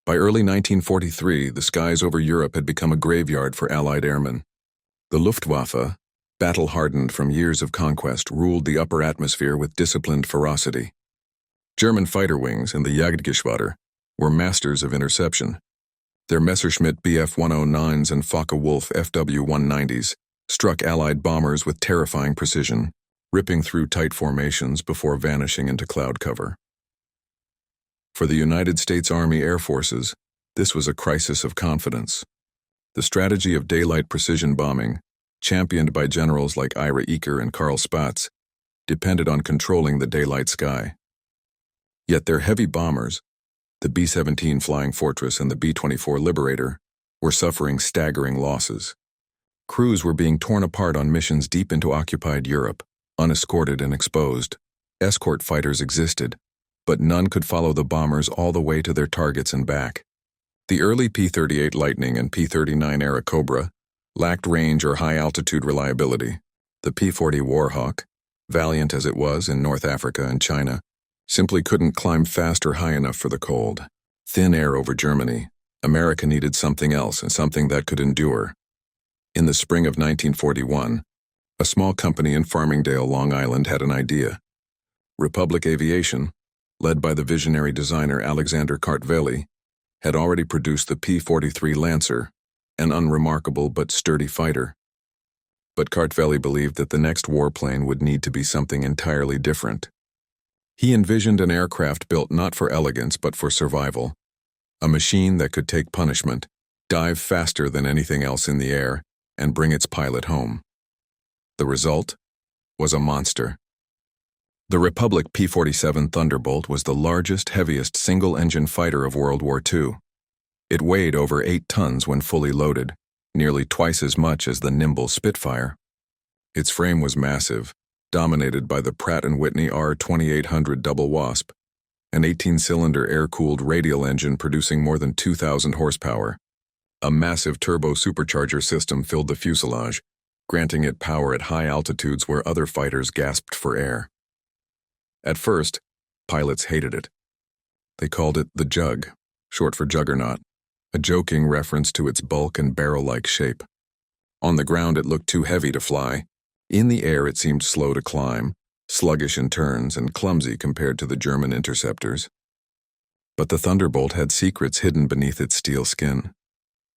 By early 1943, the skies over Europe had become a graveyard for Allied airmen. The Luftwaffe, battle-hardened from years of conquest, ruled the upper atmosphere with disciplined ferocity. German fighter wings and the Jagdgeschwader were masters of interception. Their Messerschmitt Bf-109s and Focke-Wulf FW-190s struck Allied bombers with terrifying precision, ripping through tight formations before vanishing into cloud cover. For the United States Army Air Forces, this was a crisis of confidence. The strategy of daylight precision bombing, championed by generals like Ira Eaker and Karl Spaatz, depended on controlling the daylight sky. Yet their heavy bombers, the B-17 Flying Fortress and the B-24 Liberator, were suffering staggering losses. Crews were being torn apart on missions deep into occupied Europe, unescorted and exposed. Escort fighters existed, but none could follow the bombers all the way to their targets and back. The early P-38 Lightning and P-39 era Cobra lacked range or high-altitude reliability. The P-40 Warhawk, valiant as it was in North Africa and China, simply couldn't climb fast or high enough for the cold. Thin air over Germany, America needed something else and something that could endure. In the spring of 1941, a small company in Farmingdale, Long Island had an idea. Republic Aviation, led by the visionary designer Alexander Kartveli, had already produced the P-43 Lancer, an unremarkable but sturdy fighter. But Kartveli believed that the next warplane would need to be something entirely different. He envisioned an aircraft built not for elegance but for survival, a machine that could take punishment, dive faster than anything else in the air, and bring its pilot home. The result was a monster. The Republic P-47 Thunderbolt was the largest, heaviest single-engine fighter of World War II. It weighed over 8 tons when fully loaded, nearly twice as much as the nimble Spitfire. Its frame was massive, dominated by the Pratt & Whitney R2800 Double Wasp, an 18-cylinder air-cooled radial engine producing more than 2,000 horsepower. A massive turbo-supercharger system filled the fuselage, granting it power at high altitudes where other fighters gasped for air. At first, pilots hated it. They called it the Jug, short for juggernaut, a joking reference to its bulk and barrel-like shape. On the ground it looked too heavy to fly. In the air it seemed slow to climb, sluggish in turns and clumsy compared to the German interceptors. But the Thunderbolt had secrets hidden beneath its steel skin.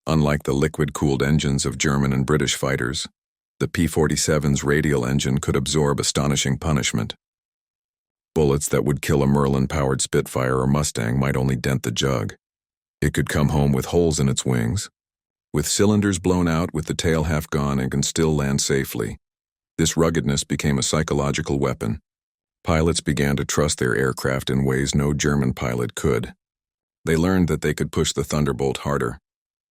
Unlike the liquid-cooled engines of German and British fighters, the P-47's radial engine could absorb astonishing punishment. Bullets that would kill a Merlin-powered Spitfire or Mustang might only dent the Jug. It could come home with holes in its wings, with cylinders blown out with the tail half gone, and can still land safely. This ruggedness became a psychological weapon. Pilots began to trust their aircraft in ways no German pilot could. They learned that they could push the Thunderbolt harder,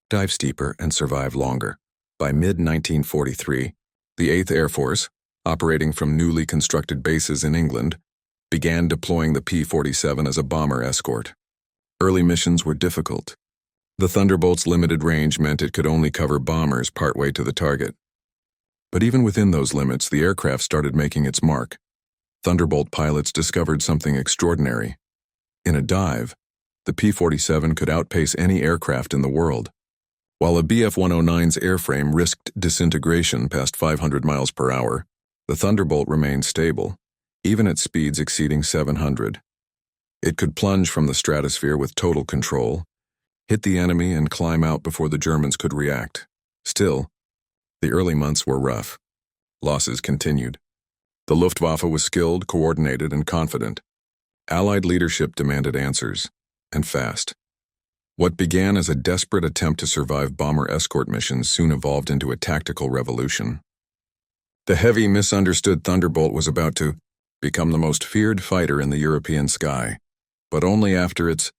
dive steeper, and survive longer. By mid-1943, the 8th Air Force, operating from newly constructed bases in England, began deploying the P-47 as a bomber escort. Early missions were difficult. The Thunderbolt's limited range meant it could only cover bombers partway to the target. But even within those limits, the aircraft started making its mark. Thunderbolt pilots discovered something extraordinary. In a dive, the P-47 could outpace any aircraft in the world. While a Bf-109's airframe risked disintegration past 500 miles per hour, the Thunderbolt remained stable, even at speeds exceeding 700. It could plunge from the stratosphere with total control, hit the enemy, and climb out before the Germans could react. Still, the early months were rough. Losses continued. The Luftwaffe was skilled, coordinated, and confident. Allied leadership demanded answers, and fast. What began as a desperate attempt to survive bomber escort missions soon evolved into a tactical revolution. The heavy, misunderstood Thunderbolt was about to become the most feared fighter in the European sky, but only after its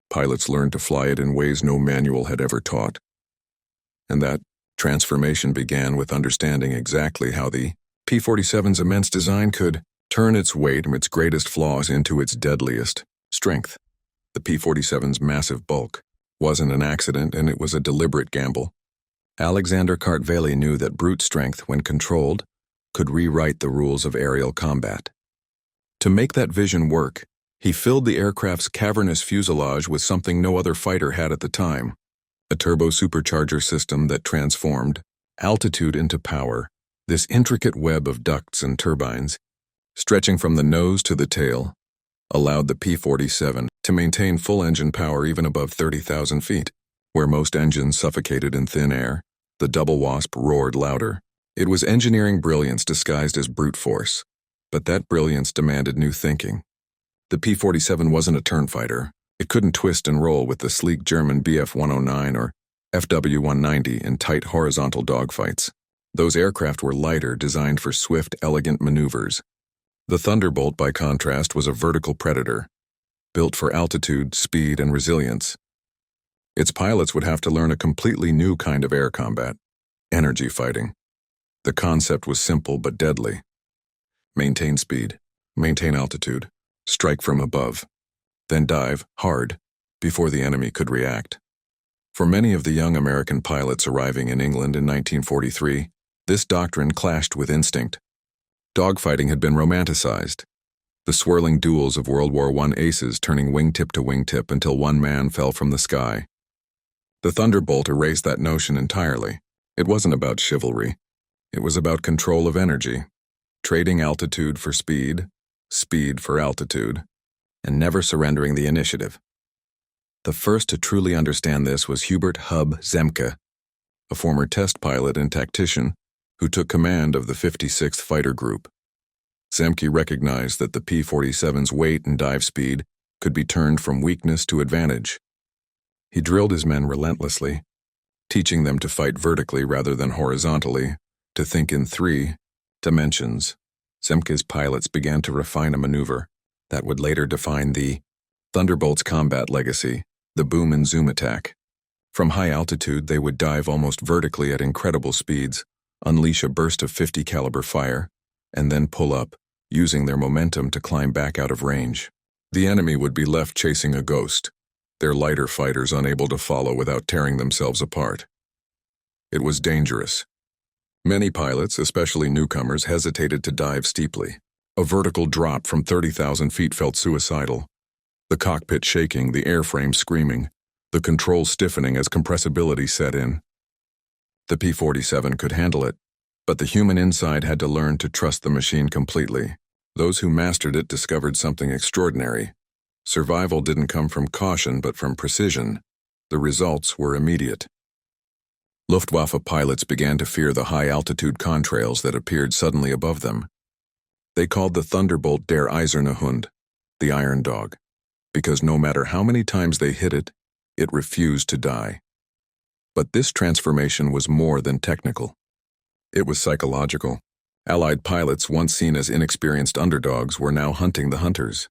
pilots learned to fly it in ways no manual had ever taught. And that transformation began with understanding exactly how the P-47's immense design could turn its weight and its greatest flaws into its deadliest strength. The P-47's massive bulk wasn't an accident, and it was a deliberate gamble. Alexander Kartveli knew that brute strength, when controlled, could rewrite the rules of aerial combat. To make that vision work, He filled the aircraft's cavernous fuselage with something no other fighter had at the time, a turbo-supercharger system that transformed altitude into power. This intricate web of ducts and turbines, stretching from the nose to the tail, allowed the P-47 to maintain full engine power even above 30,000 feet. Where most engines suffocated in thin air, the double wasp roared louder. It was engineering brilliance disguised as brute force, but that brilliance demanded new thinking. The P-47 wasn't a turn fighter. It couldn't twist and roll with the sleek German Bf-109 or FW-190 in tight horizontal dogfights. Those aircraft were lighter, designed for swift, elegant maneuvers. The Thunderbolt, by contrast, was a vertical predator, built for altitude, speed, and resilience. Its pilots would have to learn a completely new kind of air combat, energy fighting. The concept was simple but deadly. Maintain speed, maintain altitude, strike from above, then dive hard before the enemy could react. For many of the young American pilots arriving in England in 1943, this doctrine clashed with instinct. Dogfighting had been romanticized, the swirling duels of World War I aces turning wingtip to wingtip until one man fell from the sky. The Thunderbolt erased that notion entirely. It wasn't about chivalry. It was about control of energy, trading altitude for speed, speed for altitude, and never surrendering the initiative. The first to truly understand this was Hub Zemke, a former test pilot and tactician who took command of the 56th Fighter Group. Zemke recognized that the P-47's weight and dive speed could be turned from weakness to advantage. He drilled his men relentlessly, teaching them to fight vertically rather than horizontally, to think in 3 dimensions. Zemke's pilots began to refine a maneuver that would later define the Thunderbolt's combat legacy, the boom and zoom attack. From high altitude, they would dive almost vertically at incredible speeds, unleash a burst of .50 caliber fire, and then pull up, using their momentum to climb back out of range. The enemy would be left chasing a ghost, their lighter fighters unable to follow without tearing themselves apart. It was dangerous. Many pilots, especially newcomers, hesitated to dive steeply. A vertical drop from 30,000 feet felt suicidal. The cockpit shaking, the airframe screaming, the controls stiffening as compressibility set in. The P-47 could handle it, but the human inside had to learn to trust the machine completely. Those who mastered it discovered something extraordinary. Survival didn't come from caution but from precision. The results were immediate. Luftwaffe pilots began to fear the high-altitude contrails that appeared suddenly above them. They called the Thunderbolt der Eiserne Hund, the Iron Dog, because no matter how many times they hit it, it refused to die. But this transformation was more than technical. It was psychological. Allied pilots, once seen as inexperienced underdogs, were now hunting the hunters.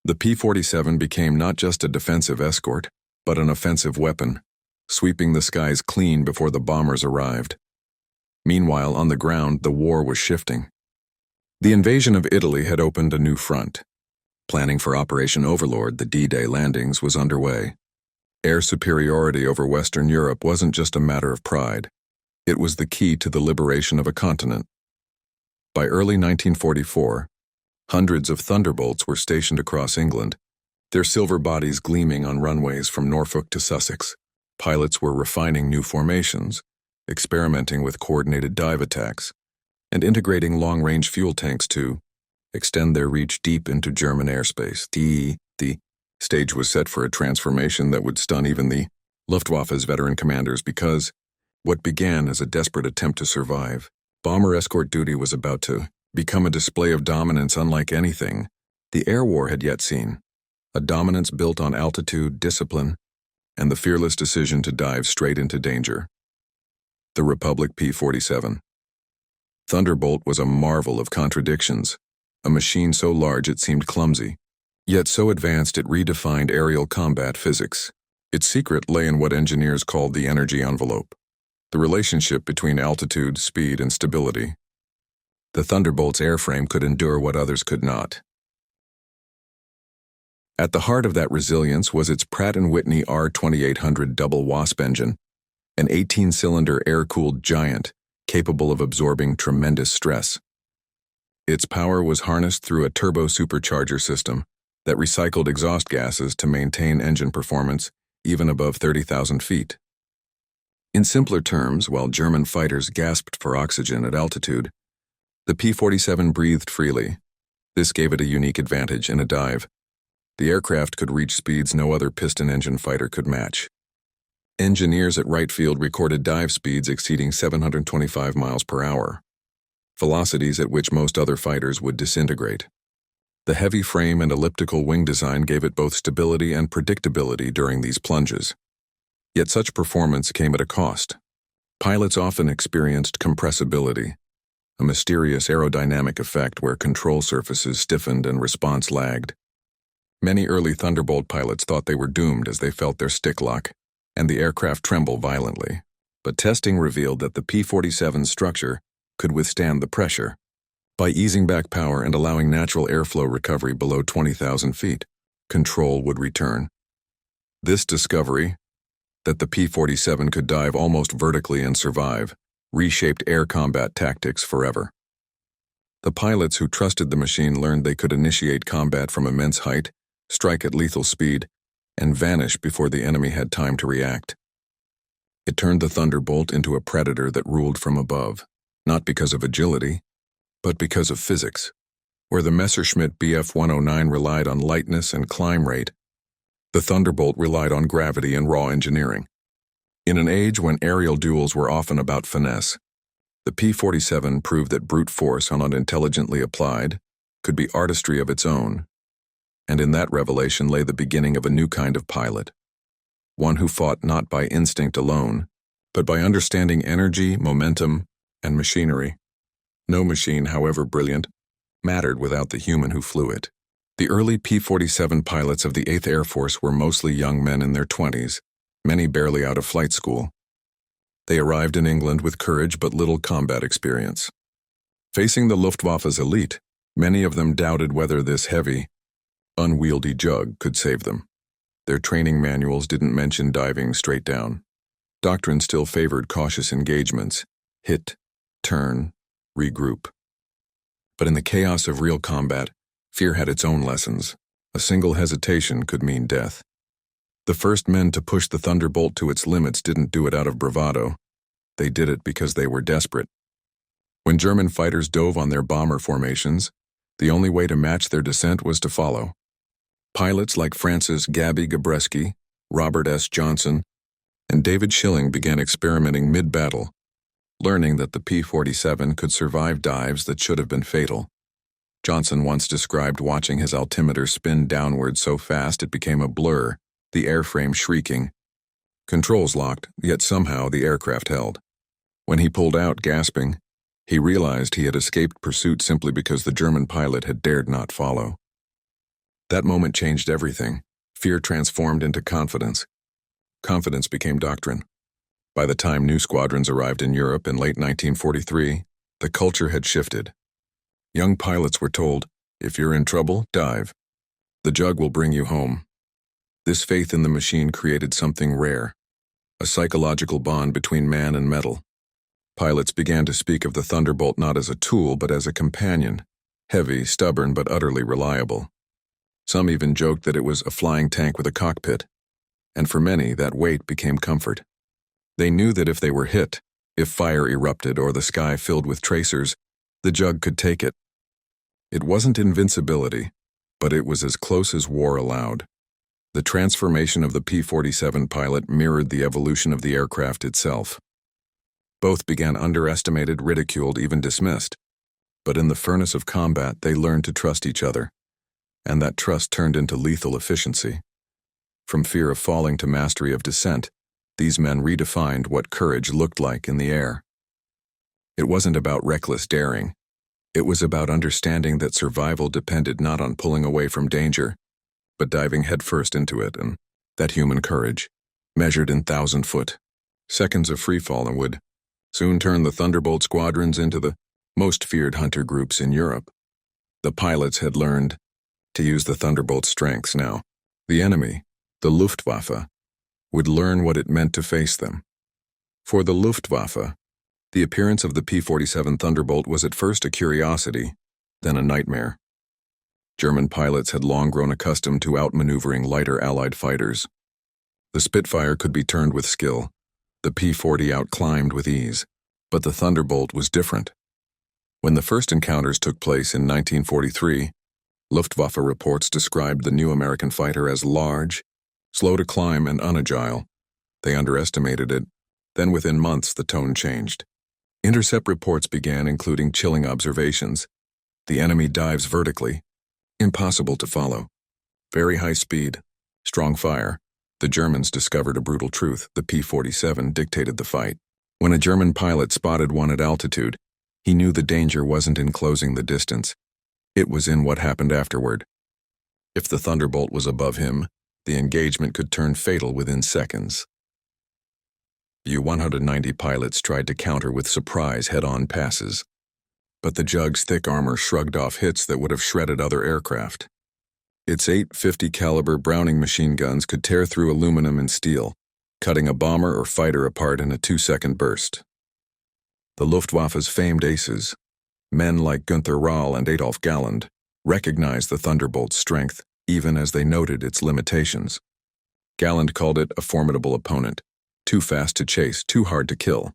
The P-47 became not just a defensive escort, but an offensive weapon, sweeping the skies clean before the bombers arrived. Meanwhile, on the ground, the war was shifting. The invasion of Italy had opened a new front. Planning for Operation Overlord, the D-Day landings, was underway. Air superiority over Western Europe wasn't just a matter of pride. It was the key to the liberation of a continent. By early 1944, hundreds of Thunderbolts were stationed across England, their silver bodies gleaming on runways from Norfolk to Sussex. Pilots were refining new formations, experimenting with coordinated dive attacks, and integrating long-range fuel tanks to extend their reach deep into German airspace. The stage was set for a transformation that would stun even the Luftwaffe's veteran commanders because what began as a desperate attempt to survive, bomber escort duty was about to become a display of dominance unlike anything the air war had yet seen. A dominance built on altitude, discipline, and the fearless decision to dive straight into danger. The Republic P-47. Thunderbolt was a marvel of contradictions, a machine so large it seemed clumsy, yet so advanced it redefined aerial combat physics. Its secret lay in what engineers called the energy envelope, the relationship between altitude, speed, and stability. The Thunderbolt's airframe could endure what others could not. At the heart of that resilience was its Pratt & Whitney R2800 double wasp engine, an 18-cylinder air-cooled giant capable of absorbing tremendous stress. Its power was harnessed through a turbo-supercharger system that recycled exhaust gases to maintain engine performance even above 30,000 feet. In simpler terms, while German fighters gasped for oxygen at altitude, the P-47 breathed freely. This gave it a unique advantage in a dive. The aircraft could reach speeds no other piston-engine fighter could match. Engineers at Wright Field recorded dive speeds exceeding 725 miles per hour, velocities at which most other fighters would disintegrate. The heavy frame and elliptical wing design gave it both stability and predictability during these plunges. Yet such performance came at a cost. Pilots often experienced compressibility, a mysterious aerodynamic effect where control surfaces stiffened and response lagged. Many early Thunderbolt pilots thought they were doomed as they felt their stick lock and the aircraft tremble violently. But testing revealed that the P-47's structure could withstand the pressure. By easing back power and allowing natural airflow recovery below 20,000 feet, control would return. This discovery, that the P-47 could dive almost vertically and survive, reshaped air combat tactics forever. The pilots who trusted the machine learned they could initiate combat from immense height, strike at lethal speed, and vanish before the enemy had time to react. It turned the Thunderbolt into a predator that ruled from above, not because of agility, but because of physics. Where the Messerschmitt Bf-109 relied on lightness and climb rate, the Thunderbolt relied on gravity and raw engineering. In an age when aerial duels were often about finesse, the P-47 proved that brute force, not intelligently applied, could be artistry of its own. And in that revelation lay the beginning of a new kind of pilot, one who fought not by instinct alone, but by understanding energy, momentum, and machinery. No machine, however brilliant, mattered without the human who flew it. The early P-47 pilots of the 8th Air Force were mostly young men in their 20s, many barely out of flight school. They arrived in England with courage but little combat experience. Facing the Luftwaffe's elite, many of them doubted whether this heavy, unwieldy jug could save them. Their training manuals didn't mention diving straight down. Doctrine still favored cautious engagements, hit, turn, regroup. But in the chaos of real combat, fear had its own lessons. A single hesitation could mean death. The first men to push the Thunderbolt to its limits didn't do it out of bravado. They did it because they were desperate. When German fighters dove on their bomber formations, the only way to match their descent was to follow. Pilots like Gabby Gabreski, Robert S. Johnson, and David Schilling began experimenting mid-battle, learning that the P-47 could survive dives that should have been fatal. Johnson once described watching his altimeter spin downward so fast it became a blur, the airframe shrieking. Controls locked, yet somehow the aircraft held. When he pulled out, gasping, he realized he had escaped pursuit simply because the German pilot had dared not follow. That moment changed everything. Fear transformed into confidence. Confidence became doctrine. By the time new squadrons arrived in Europe in late 1943, the culture had shifted. Young pilots were told, if you're in trouble, dive. The jug will bring you home. This faith in the machine created something rare, a psychological bond between man and metal. Pilots began to speak of the Thunderbolt not as a tool but as a companion, heavy, stubborn, but utterly reliable. Some even joked that it was a flying tank with a cockpit, and for many that weight became comfort. They knew that if they were hit, if fire erupted or the sky filled with tracers, the jug could take it. It wasn't invincibility, but it was as close as war allowed. The transformation of the P-47 pilot mirrored the evolution of the aircraft itself. Both began underestimated, ridiculed, even dismissed. But in the furnace of combat, they learned to trust each other, and that trust turned into lethal efficiency. From fear of falling to mastery of descent, these men redefined what courage looked like in the air. It wasn't about reckless daring. It was about understanding that survival depended not on pulling away from danger, but diving headfirst into it, and that human courage, measured in 1,000-foot seconds of freefall, would soon turn the Thunderbolt squadrons into the most feared hunter groups in Europe. The pilots had learned to use the Thunderbolt's strengths now. The enemy, the Luftwaffe, would learn what it meant to face them. For the Luftwaffe, the appearance of the P-47 Thunderbolt was at first a curiosity, then a nightmare. German pilots had long grown accustomed to outmaneuvering lighter Allied fighters. The Spitfire could be turned with skill. The P-40 outclimbed with ease. But the Thunderbolt was different. When the first encounters took place in 1943, Luftwaffe reports described the new American fighter as large, slow to climb, and unagile. They underestimated it. Then within months, the tone changed. Intercept reports began including chilling observations. The enemy dives vertically. Impossible to follow. Very high speed. Strong fire. The Germans discovered a brutal truth. The P-47 dictated the fight. When a German pilot spotted one at altitude, he knew the danger wasn't in closing the distance. It was in what happened afterward. If the Thunderbolt was above him, the engagement could turn fatal within seconds. U-190 pilots tried to counter with surprise head-on passes. But the Jug's thick armor shrugged off hits that would have shredded other aircraft. Its 850 caliber Browning machine guns could tear through aluminum and steel, cutting a bomber or fighter apart in a 2-second burst. The Luftwaffe's famed aces, men like Günther Rall and Adolf Galland, recognized the Thunderbolt's strength, even as they noted its limitations. Galland called it a formidable opponent, too fast to chase, too hard to kill.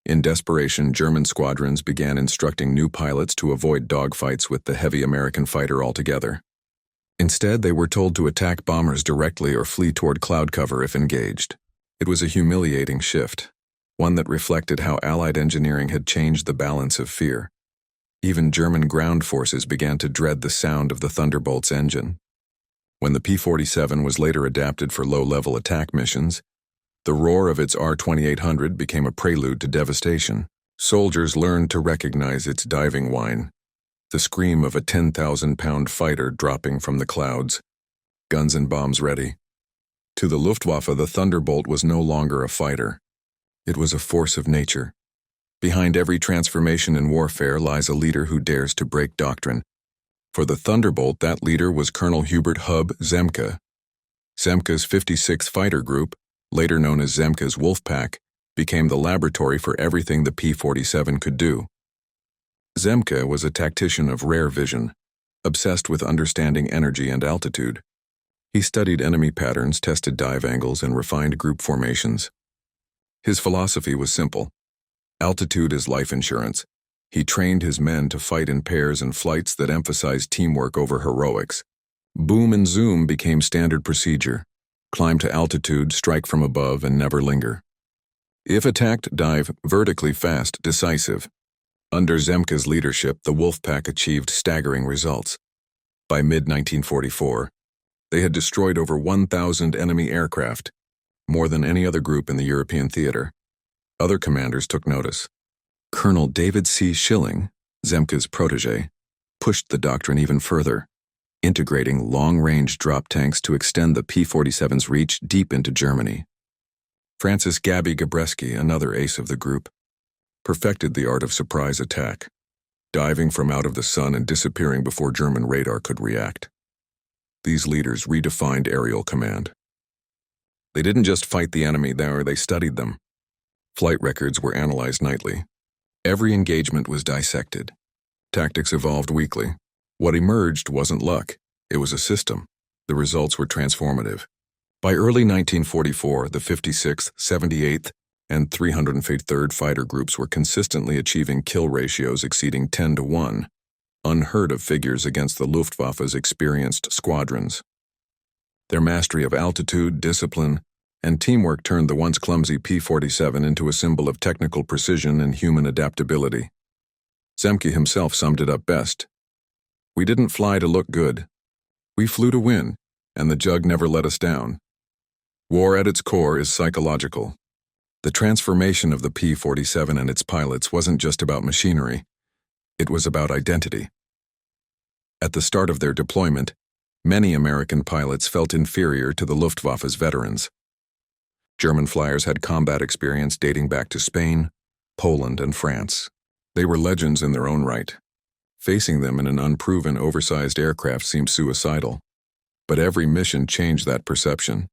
In desperation, German squadrons began instructing new pilots to avoid dogfights with the heavy American fighter altogether. Instead, they were told to attack bombers directly or flee toward cloud cover if engaged. It was a humiliating shift, one that reflected how Allied engineering had changed the balance of fear. Even German ground forces began to dread the sound of the Thunderbolt's engine. When the P-47 was later adapted for low-level attack missions, the roar of its R-2800 became a prelude to devastation. Soldiers learned to recognize its diving whine, the scream of a 10,000-pound fighter dropping from the clouds, guns and bombs ready. To the Luftwaffe, the Thunderbolt was no longer a fighter. It was a force of nature. Behind every transformation in warfare lies a leader who dares to break doctrine. For the Thunderbolt, that leader was Colonel Hubert Hub Zemke. Zemke's 56th Fighter Group, later known as Zemke's Wolfpack, became the laboratory for everything the P-47 could do. Zemke was a tactician of rare vision, obsessed with understanding energy and altitude. He studied enemy patterns, tested dive angles, and refined group formations. His philosophy was simple. Altitude is life insurance. He trained his men to fight in pairs and flights that emphasized teamwork over heroics. Boom and zoom became standard procedure. Climb to altitude, strike from above, and never linger. If attacked, dive vertically fast, decisive. Under Zemke's leadership, the Wolfpack achieved staggering results. By mid-1944, they had destroyed over 1,000 enemy aircraft, more than any other group in the European theater. Other commanders took notice. Colonel David C. Schilling, Zemke's protege, pushed the doctrine even further, integrating long-range drop tanks to extend the P-47's reach deep into Germany. Francis Gabby Gabreski, another ace of the group, perfected the art of surprise attack, diving from out of the sun and disappearing before German radar could react. These leaders redefined aerial command. They didn't just fight the enemy there, they studied them. Flight records were analyzed nightly. Every engagement was dissected. Tactics evolved weekly. What emerged wasn't luck, it was a system. The results were transformative. By early 1944, the 56th, 78th, and 303rd Fighter Groups were consistently achieving kill ratios exceeding 10-to-1, unheard-of figures against the Luftwaffe's experienced squadrons. Their mastery of altitude, discipline, and teamwork turned the once clumsy P-47 into a symbol of technical precision and human adaptability. Zemke himself summed it up best. "We didn't fly to look good. We flew to win, and the Jug never let us down." War at its core is psychological. The transformation of the P-47 and its pilots wasn't just about machinery. It was about identity. At the start of their deployment, many American pilots felt inferior to the Luftwaffe's veterans. German flyers had combat experience dating back to Spain, Poland, and France. They were legends in their own right. Facing them in an unproven, oversized aircraft seemed suicidal. But every mission changed that perception.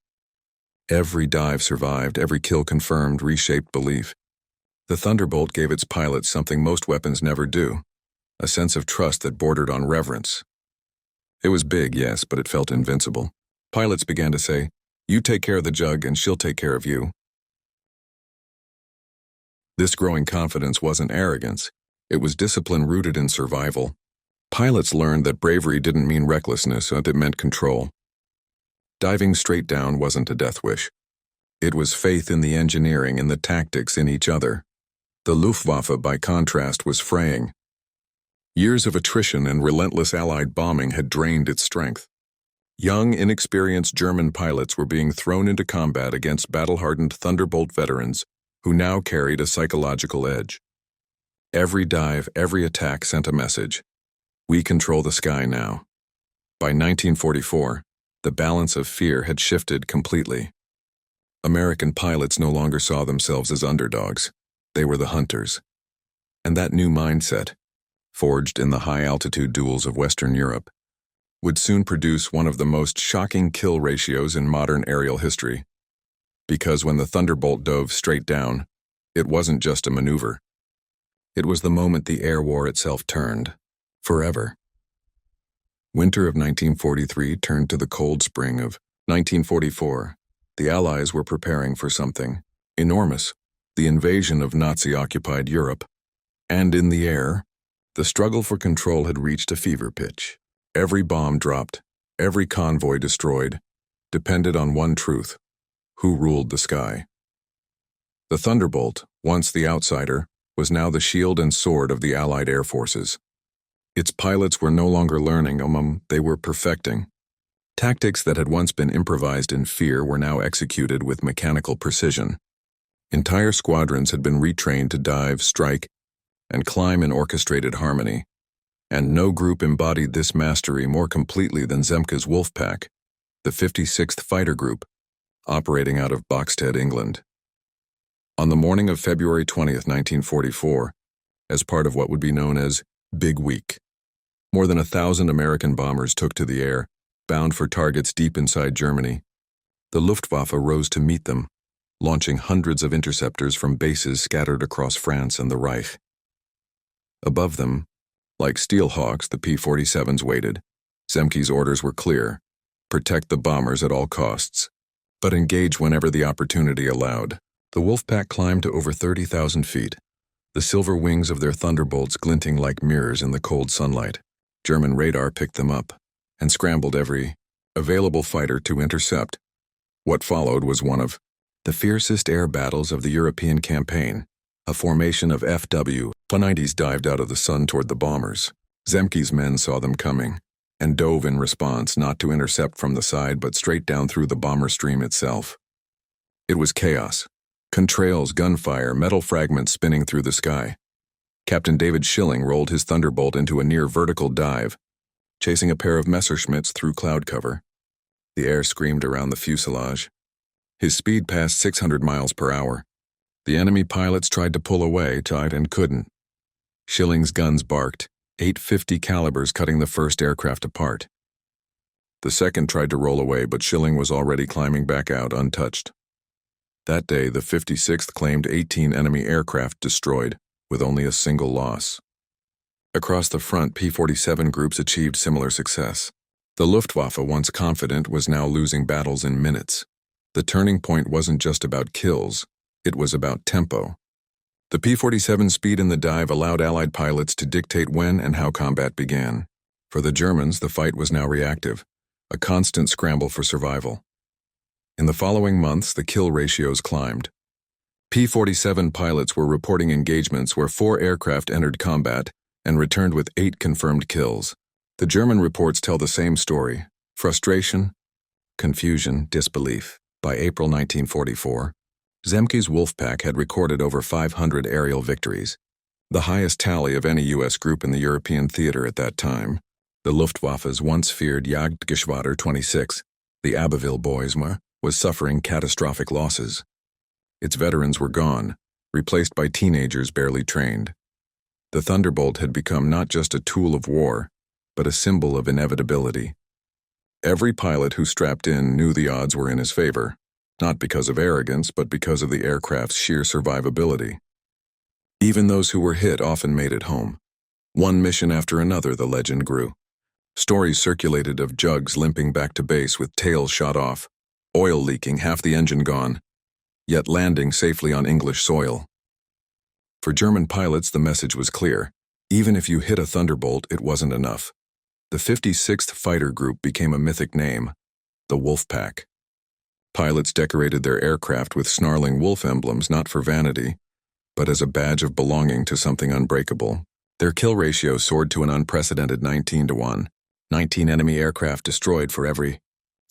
Every dive survived, every kill confirmed, reshaped belief. The Thunderbolt gave its pilots something most weapons never do, a sense of trust that bordered on reverence. It was big, yes, but it felt invincible. Pilots began to say, "You take care of the jug and she'll take care of you." This growing confidence wasn't arrogance. It was discipline rooted in survival. Pilots learned that bravery didn't mean recklessness, it meant control. Diving straight down wasn't a death wish. It was faith in the engineering and the tactics in each other. The Luftwaffe, by contrast, was fraying. Years of attrition and relentless Allied bombing had drained its strength. Young, inexperienced German pilots were being thrown into combat against battle-hardened Thunderbolt veterans who now carried a psychological edge. Every dive, every attack sent a message. We control the sky now. By 1944, the balance of fear had shifted completely. American pilots no longer saw themselves as underdogs. They were the hunters. And that new mindset, forged in the high-altitude duels of Western Europe, would soon produce one of the most shocking kill ratios in modern aerial history. Because when the Thunderbolt dove straight down, it wasn't just a maneuver. It was the moment the air war itself turned, forever. Winter of 1943 turned to the cold spring of 1944. The Allies were preparing for something enormous, the invasion of Nazi-occupied Europe. And in the air, the struggle for control had reached a fever pitch. Every bomb dropped, every convoy destroyed, depended on one truth: who ruled the sky. The Thunderbolt, once the outsider, was now the shield and sword of the Allied air forces. Its pilots were no longer learning, they were perfecting. Tactics that had once been improvised in fear were now executed with mechanical precision. Entire squadrons had been retrained to dive, strike, and climb in orchestrated harmony. And no group embodied this mastery more completely than Zemke's Wolfpack, the 56th Fighter Group, operating out of Boxted, England. On the morning of February 20th, 1944, as part of what would be known as Big Week, more than 1,000 American bombers took to the air, bound for targets deep inside Germany. The Luftwaffe rose to meet them, launching hundreds of interceptors from bases scattered across France and the Reich. Above them, like steel hawks, the P-47s waited. Zemke's orders were clear: protect the bombers at all costs, but engage whenever the opportunity allowed. The Wolfpack climbed to over 30,000 feet, the silver wings of their Thunderbolts glinting like mirrors in the cold sunlight. German radar picked them up and scrambled every available fighter to intercept. What followed was one of the fiercest air battles of the European campaign. A formation of FW-90s dived out of the sun toward the bombers. Zemke's men saw them coming and dove in response, not to intercept from the side but straight down through the bomber stream itself. It was chaos. Contrails, gunfire, metal fragments spinning through the sky. Captain David Schilling rolled his Thunderbolt into a near-vertical dive, chasing a pair of Messerschmitts through cloud cover. The air screamed around the fuselage. His speed passed 600 miles per hour. The enemy pilots tried to pull away, tied, and couldn't. Schilling's guns barked, 850 calibers cutting the first aircraft apart. The second tried to roll away, but Schilling was already climbing back out untouched. That day, the 56th claimed 18 enemy aircraft destroyed, with only a single loss. Across the front, P-47 groups achieved similar success. The Luftwaffe, once confident, was now losing battles in minutes. The turning point wasn't just about kills. It was about tempo. The P-47's speed in the dive allowed Allied pilots to dictate when and how combat began. For the Germans, the fight was now reactive, a constant scramble for survival. In the following months, the kill ratios climbed. P-47 pilots were reporting engagements where 4 aircraft entered combat and returned with 8 confirmed kills. The German reports tell the same story: frustration, confusion, disbelief. By April 1944, Zemke's Wolfpack had recorded over 500 aerial victories, the highest tally of any U.S. group in the European theater at that time. The Luftwaffe's once feared Jagdgeschwader 26, the Abbeville Boys, was suffering catastrophic losses. Its veterans were gone, replaced by teenagers barely trained. The Thunderbolt had become not just a tool of war, but a symbol of inevitability. Every pilot who strapped in knew the odds were in his favor, not because of arrogance, but because of the aircraft's sheer survivability. Even those who were hit often made it home. One mission after another, the legend grew. Stories circulated of jugs limping back to base with tails shot off, oil leaking, half the engine gone, yet landing safely on English soil. For German pilots, the message was clear. Even if you hit a Thunderbolt, it wasn't enough. The 56th Fighter Group became a mythic name, the Wolfpack. Pilots decorated their aircraft with snarling wolf emblems not for vanity, but as a badge of belonging to something unbreakable. Their kill ratio soared to an unprecedented 19-1. 19 enemy aircraft destroyed for every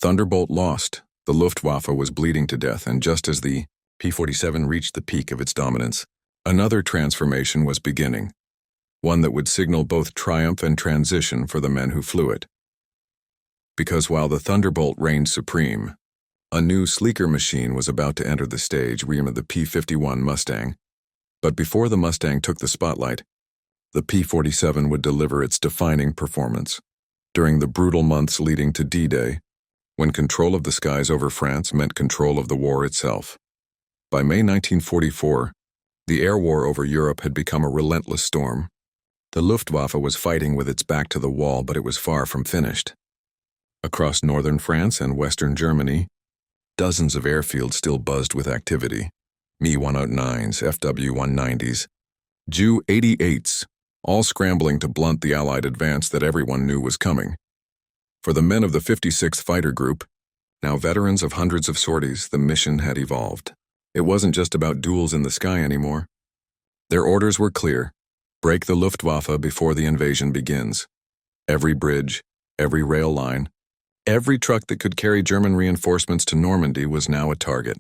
Thunderbolt lost. The Luftwaffe was bleeding to death, and just as the P-47 reached the peak of its dominance, another transformation was beginning, one that would signal both triumph and transition for the men who flew it. Because while the Thunderbolt reigned supreme, a new, sleeker machine was about to enter the stage, the P-51 Mustang. But before the Mustang took the spotlight, the P-47 would deliver its defining performance. During the brutal months leading to D-Day, when control of the skies over France meant control of the war itself. By May 1944, the air war over Europe had become a relentless storm. The Luftwaffe was fighting with its back to the wall, but it was far from finished. Across northern France and western Germany, dozens of airfields still buzzed with activity. Me-109s, FW-190s, Ju-88s, all scrambling to blunt the Allied advance that everyone knew was coming. For the men of the 56th Fighter Group, now veterans of hundreds of sorties, the mission had evolved. It wasn't just about duels in the sky anymore. Their orders were clear. Break the Luftwaffe before the invasion begins. Every bridge, every rail line, every truck that could carry German reinforcements to Normandy was now a target.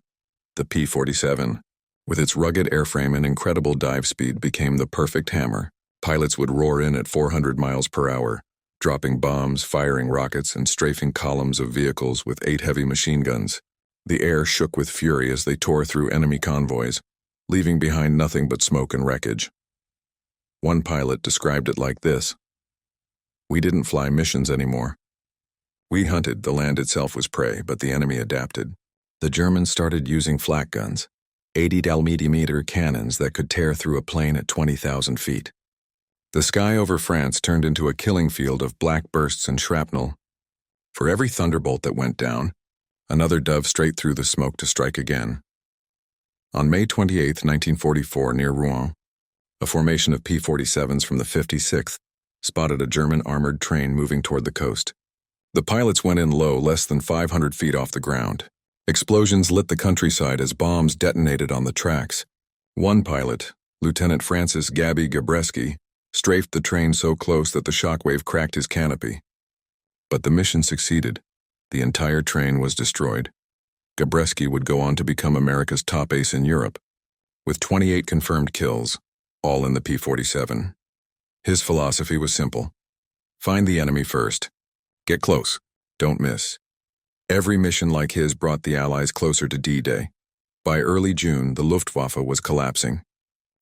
The P-47, with its rugged airframe and incredible dive speed, became the perfect hammer. Pilots would roar in at 400 miles per hour, dropping bombs, firing rockets, and strafing columns of vehicles with 8 heavy machine guns. The air shook with fury as they tore through enemy convoys, leaving behind nothing but smoke and wreckage. One pilot described it like this: "We didn't fly missions anymore. We hunted, the land itself was prey, but the enemy adapted." The Germans started using flak guns, 80mm cannons that could tear through a plane at 20,000 feet. The sky over France turned into a killing field of black bursts and shrapnel. For every Thunderbolt that went down, another dove straight through the smoke to strike again. On May 28, 1944, near Rouen, a formation of P-47s from the 56th spotted a German armored train moving toward the coast. The pilots went in low, less than 500 feet off the ground. Explosions lit the countryside as bombs detonated on the tracks. One pilot, Lieutenant Francis Gabby Gabreski, strafed the train so close that the shockwave cracked his canopy. But the mission succeeded. The entire train was destroyed. Gabreski would go on to become America's top ace in Europe, with 28 confirmed kills, all in the P-47. His philosophy was simple: find the enemy first. Get close. Don't miss. Every mission like his brought the Allies closer to D-Day. By early June, the Luftwaffe was collapsing.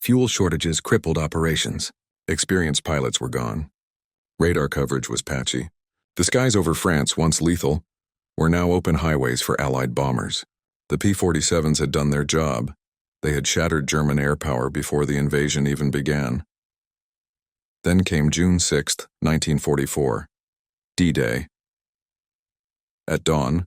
Fuel shortages crippled operations. Experienced pilots were gone. Radar coverage was patchy. The skies over France, once lethal, were now open highways for Allied bombers. The P-47s had done their job. They had shattered German air power before the invasion even began. Then came June 6, 1944, D-Day. At dawn,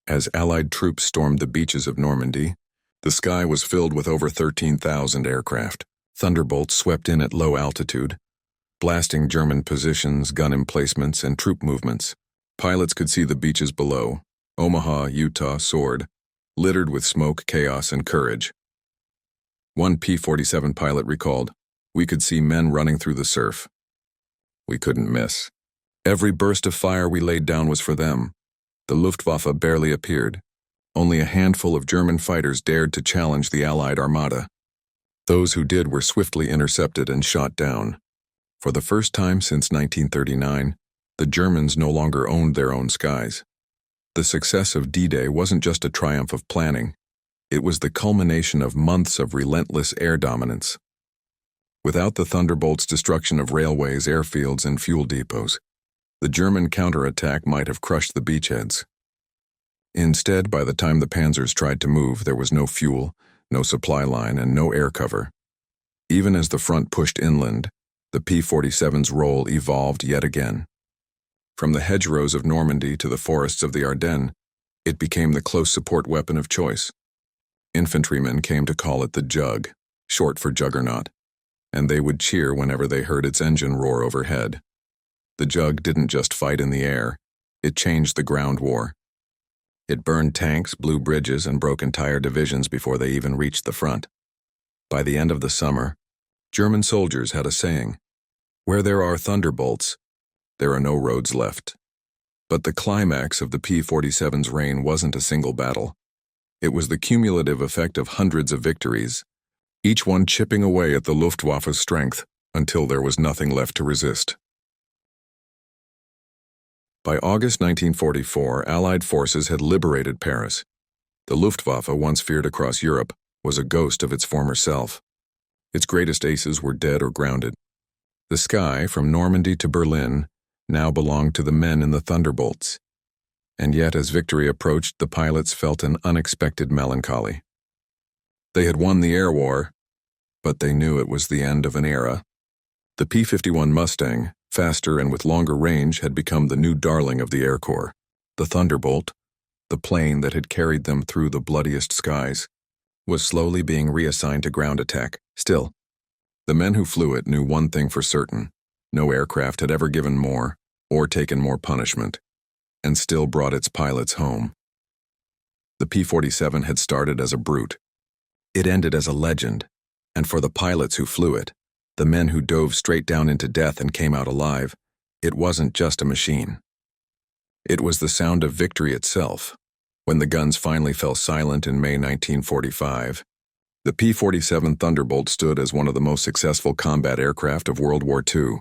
as Allied troops stormed the beaches of Normandy, the sky was filled with over 13,000 aircraft. Thunderbolts swept in at low altitude, blasting German positions, gun emplacements, and troop movements. Pilots could see the beaches below, Omaha, Utah, Sword, littered with smoke, chaos, and courage. One P-47 pilot recalled, "We could see men running through the surf. We couldn't miss. Every burst of fire we laid down was for them." The Luftwaffe barely appeared. Only a handful of German fighters dared to challenge the Allied armada. Those who did were swiftly intercepted and shot down. For the first time since 1939, the Germans no longer owned their own skies. The success of D-Day wasn't just a triumph of planning. It was the culmination of months of relentless air dominance. Without the Thunderbolts' destruction of railways, airfields, and fuel depots, the German counterattack might have crushed the beachheads. Instead, by the time the panzers tried to move, there was no fuel, no supply line, and no air cover. Even as the front pushed inland, the P-47's role evolved yet again. From the hedgerows of Normandy to the forests of the Ardennes, it became the close support weapon of choice. Infantrymen came to call it the Jug, short for juggernaut, and they would cheer whenever they heard its engine roar overhead. The Jug didn't just fight in the air, it changed the ground war. It burned tanks, blew bridges, and broke entire divisions before they even reached the front. By the end of the summer, German soldiers had a saying, "Where there are Thunderbolts, there are no roads left." But the climax of the P-47's reign wasn't a single battle. It was the cumulative effect of hundreds of victories, each one chipping away at the Luftwaffe's strength until there was nothing left to resist. By August 1944, Allied forces had liberated Paris. The Luftwaffe, once feared across Europe, was a ghost of its former self. Its greatest aces were dead or grounded. The sky, from Normandy to Berlin, now belonged to the men in the Thunderbolts. And yet, as victory approached, the pilots felt an unexpected melancholy. They had won the air war, but they knew it was the end of an era. The P-51 Mustang, faster and with longer range, had become the new darling of the Air Corps. The Thunderbolt, the plane that had carried them through the bloodiest skies, was slowly being reassigned to ground attack. Still, the men who flew it knew one thing for certain: no aircraft had ever given more or taken more punishment, and still brought its pilots home. The P-47 had started as a brute. It ended as a legend, and for the pilots who flew it, the men who dove straight down into death and came out alive, it wasn't just a machine. It was the sound of victory itself. When the guns finally fell silent in May 1945, the P-47 Thunderbolt stood as one of the most successful combat aircraft of World War II.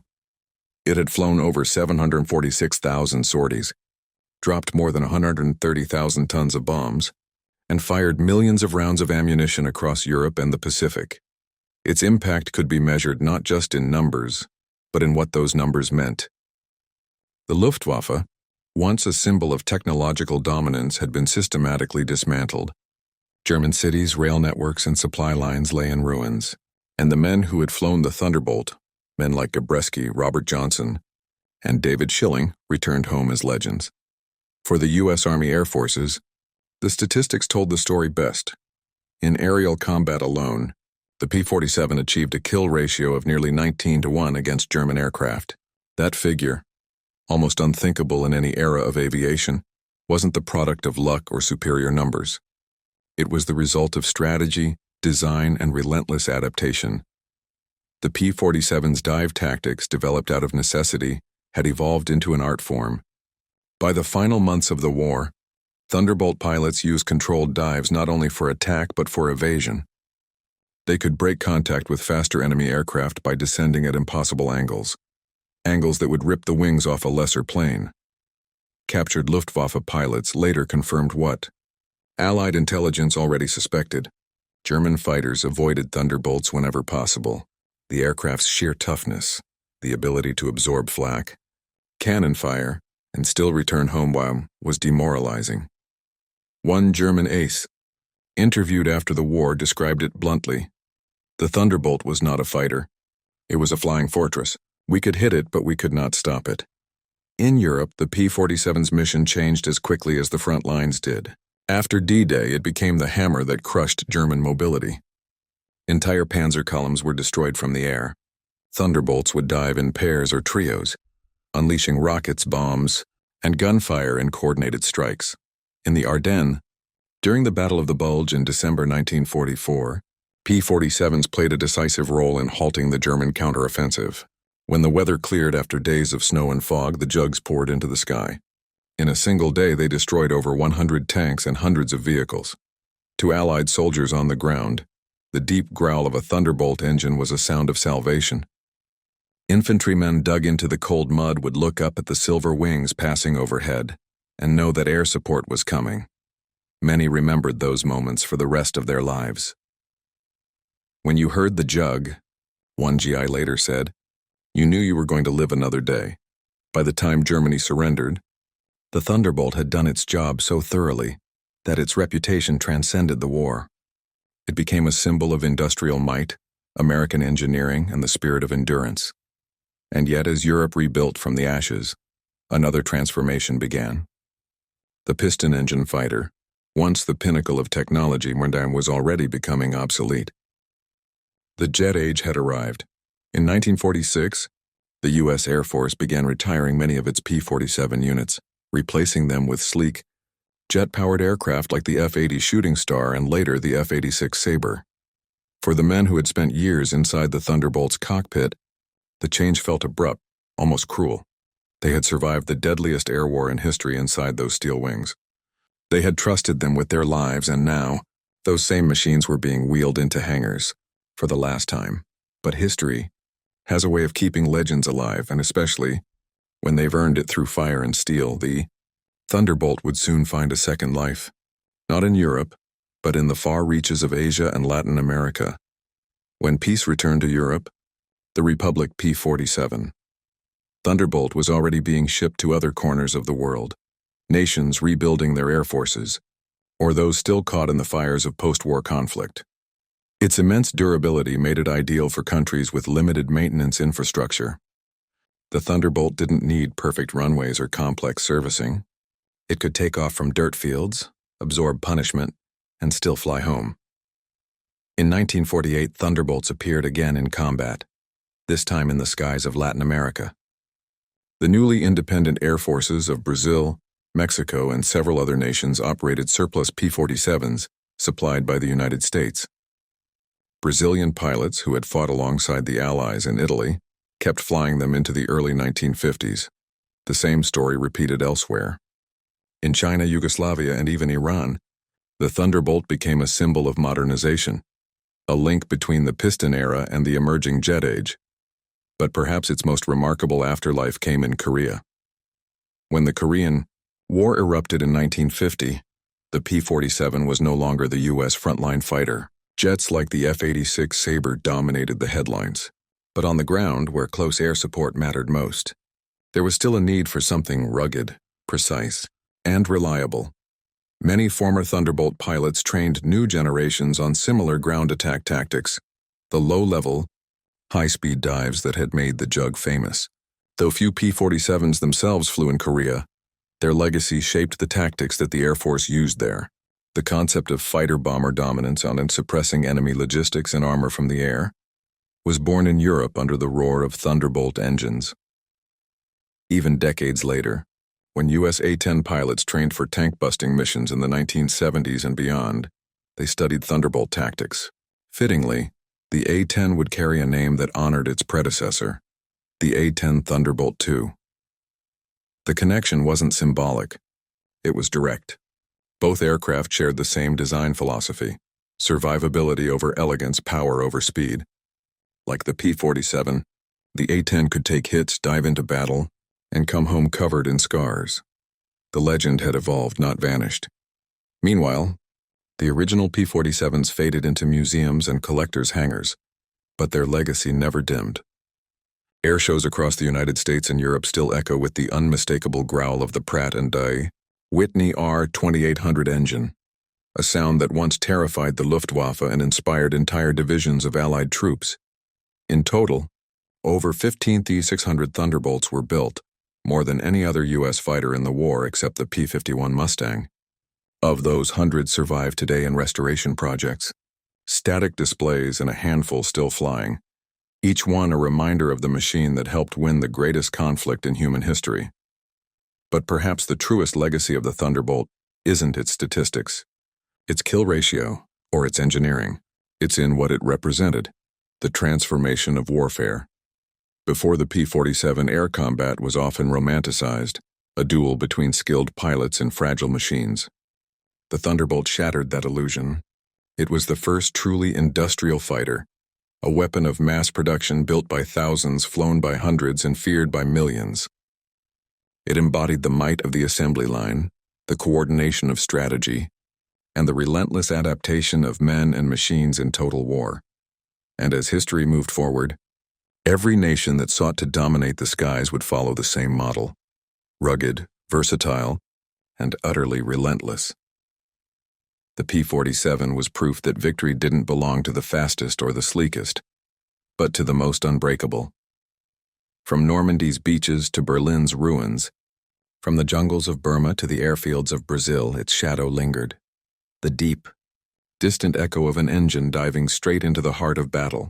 It had flown over 746,000 sorties, dropped more than 130,000 tons of bombs, and fired millions of rounds of ammunition across Europe and the Pacific. Its impact could be measured not just in numbers, but in what those numbers meant. The Luftwaffe, once a symbol of technological dominance, had been systematically dismantled. German cities, rail networks, and supply lines lay in ruins, and the men who had flown the Thunderbolt, men like Gabreski, Robert Johnson, and David Schilling, returned home as legends. For the U.S. Army Air Forces, the statistics told the story best. In aerial combat alone, the P-47 achieved a kill ratio of nearly 19-1 against German aircraft. That figure, almost unthinkable in any era of aviation, wasn't the product of luck or superior numbers. It was the result of strategy, design, and relentless adaptation. The P-47's dive tactics, developed out of necessity, had evolved into an art form. By the final months of the war, Thunderbolt pilots used controlled dives not only for attack but for evasion. They could break contact with faster enemy aircraft by descending at impossible angles that would rip the wings off a lesser plane. Captured Luftwaffe pilots later confirmed what Allied intelligence already suspected. German fighters avoided Thunderbolts whenever possible. The aircraft's sheer toughness, the ability to absorb flak, cannon fire, and still return home was demoralizing. One German ace, interviewed after the war, described it bluntly. The Thunderbolt was not a fighter. It was a flying fortress. We could hit it, but we could not stop it. In Europe, the P-47's mission changed as quickly as the front lines did. After D-Day, it became the hammer that crushed German mobility. Entire panzer columns were destroyed from the air. Thunderbolts would dive in pairs or trios, unleashing rockets, bombs, and gunfire in coordinated strikes. In the Ardennes, during the Battle of the Bulge in December 1944, P-47s played a decisive role in halting the German counteroffensive. When the weather cleared after days of snow and fog, the Jugs poured into the sky. In a single day, they destroyed over 100 tanks and hundreds of vehicles. To Allied soldiers on the ground, the deep growl of a Thunderbolt engine was a sound of salvation. Infantrymen dug into the cold mud would look up at the silver wings passing overhead and know that air support was coming. Many remembered those moments for the rest of their lives. When you heard the Jug, one GI later said, you knew you were going to live another day. By the time Germany surrendered, the Thunderbolt had done its job so thoroughly that its reputation transcended the war. It became a symbol of industrial might, American engineering, and the spirit of endurance. And yet, as Europe rebuilt from the ashes, Another transformation began. The piston engine fighter, once the pinnacle of technology, was already becoming obsolete. The jet age had arrived. In 1946, the U.S. Air Force began retiring many of its P-47 units, replacing them with sleek, jet-powered aircraft like the F-80 Shooting Star and later the F-86 Sabre. For the men who had spent years inside the Thunderbolt's cockpit, the change felt abrupt, almost cruel. They had survived the deadliest air war in history inside those steel wings. They had trusted them with their lives, and now, those same machines were being wheeled into hangars for the last time. But history has a way of keeping legends alive, and especially when they've earned it through fire and steel. The Thunderbolt would soon find a second life, not in Europe, but in the far reaches of Asia and Latin America. When peace returned to Europe, the Republic P-47 Thunderbolt was already being shipped to other corners of the world, nations rebuilding their air forces, or those still caught in the fires of post-war conflict. Its immense durability made it ideal for countries with limited maintenance infrastructure. The Thunderbolt didn't need perfect runways or complex servicing. It could take off from dirt fields, absorb punishment, and still fly home. In 1948, Thunderbolts appeared again in combat, this time in the skies of Latin America. The newly independent air forces of Brazil, Mexico, and several other nations operated surplus P-47s supplied by the United States. Brazilian pilots who had fought alongside the Allies in Italy kept flying them into the early 1950s. The same story repeated elsewhere. In China, Yugoslavia, and even Iran, the Thunderbolt became a symbol of modernization, a link between the piston era and the emerging jet age. But perhaps its most remarkable afterlife came in Korea. When the Korean War erupted in 1950, the P-47 was no longer the U.S. frontline fighter. Jets like the F-86 Sabre dominated the headlines. But on the ground, where close air support mattered most, there was still a need for something rugged, precise, and reliable. Many former Thunderbolt pilots trained new generations on similar ground attack tactics, the low-level, high-speed dives that had made the Jug famous. Though few P-47s themselves flew in Korea, their legacy shaped the tactics that the Air Force used there. The concept of fighter-bomber dominance on and suppressing enemy logistics and armor from the air was born in Europe under the roar of Thunderbolt engines. Even decades later, when U.S. A-10 pilots trained for tank-busting missions in the 1970s and beyond, they studied Thunderbolt tactics. Fittingly, the A-10 would carry a name that honored its predecessor, the A-10 Thunderbolt II. The connection wasn't symbolic, it was direct. Both aircraft shared the same design philosophy: survivability over elegance, power over speed. Like the P-47, the A-10 could take hits, dive into battle, and come home covered in scars. The legend had evolved, not vanished. Meanwhile, the original P-47s faded into museums and collectors' hangars, but their legacy never dimmed. Air shows across the United States and Europe still echo with the unmistakable growl of the Pratt & Whitney R-2800 engine, a sound that once terrified the Luftwaffe and inspired entire divisions of Allied troops. In total, over 15 T-600 Thunderbolts were built, more than any other U.S. fighter in the war except the P-51 Mustang. Of those, hundreds survive today in restoration projects, static displays, and a handful still flying, each one a reminder of the machine that helped win the greatest conflict in human history. But perhaps the truest legacy of the Thunderbolt isn't its statistics, its kill ratio, or its engineering. It's in what it represented: the transformation of warfare. Before the P-47, air combat was often romanticized, a duel between skilled pilots and fragile machines. The Thunderbolt shattered that illusion. It was the first truly industrial fighter, a weapon of mass production built by thousands, flown by hundreds, and feared by millions. It embodied the might of the assembly line, the coordination of strategy, and the relentless adaptation of men and machines in total war. And as history moved forward, every nation that sought to dominate the skies would follow the same model: rugged, versatile, and utterly relentless. The P-47 was proof that victory didn't belong to the fastest or the sleekest, but to the most unbreakable. From Normandy's beaches to Berlin's ruins, From the jungles of Burma to the airfields of Brazil, its shadow lingered. The deep, distant echo of an engine diving straight into the heart of battle.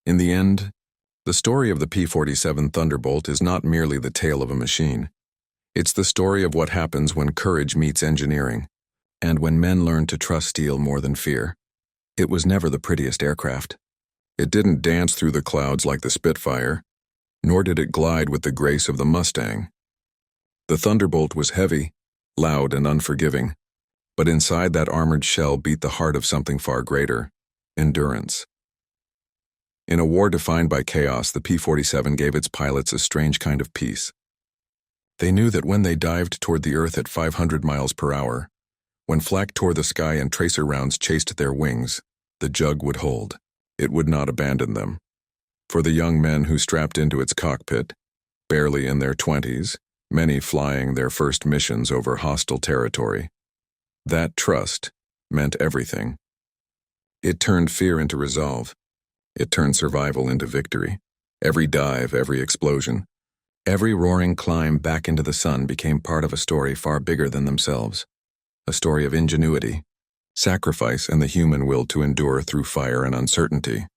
In the end, the story of the P-47 Thunderbolt is not merely the tale of a machine. It's the story of what happens when courage meets engineering, and when men learn to trust steel more than fear. It was never the prettiest aircraft. It didn't dance through the clouds like the Spitfire, nor did it glide with the grace of the Mustang. The Thunderbolt was heavy, loud, and unforgiving, but inside that armored shell beat the heart of something far greater: endurance. In a war defined by chaos, the P-47 gave its pilots a strange kind of peace. They knew that when they dived toward the Earth at 500 miles per hour, when flak tore the sky and tracer rounds chased their wings, the jug would hold. It would not abandon them. For the young men who strapped into its cockpit, barely in their 20s, many flying their first missions over hostile territory, that trust meant everything. It turned fear into resolve. It turned survival into victory. Every dive, every explosion, every roaring climb back into the sun became part of a story far bigger than themselves. A story of ingenuity, sacrifice, and the human will to endure through fire and uncertainty.